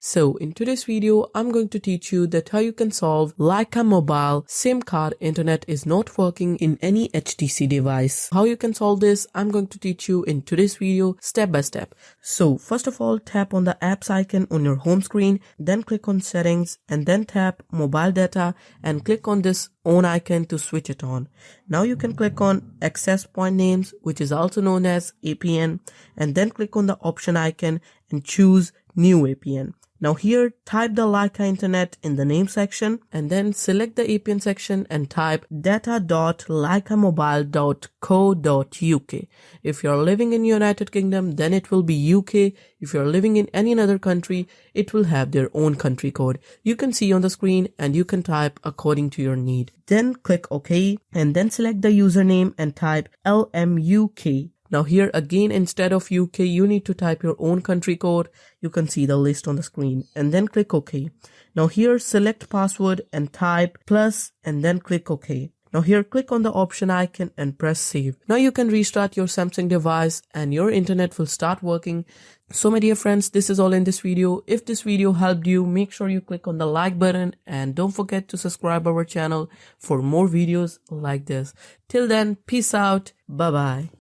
So in today's video, I'm going to teach you that how you can solve Lycamobile SIM card internet is not working in any HTC device. How you can solve this, I'm going to teach you in today's video step by step. So first of all, tap on the apps icon on your home screen, then click on settings and then tap mobile data and click on this on icon to switch it on. Now you can click on access point names, which is also known as APN, and then click on the option icon and choose new APN. Now here type the Lyca internet in the name section and then select the APN section and type data.lycamobile.co.uk. If you're living in United Kingdom, then it will be UK. If you're living in any other country, it will have their own country code. You can see on the screen and you can type according to your need. Then click OK and then select the username and type LMUK. Now here again, instead of UK, you need to type your own country code. You can see the list on the screen and then click OK. Now here select password and type plus and then click OK. Now here click on the option icon and press save. Now you can restart your Samsung device and your internet will start working. So my dear friends, this is all in this video. If this video helped you, make sure you click on the like button and don't forget to subscribe our channel for more videos like this. Till then, peace out. Bye bye.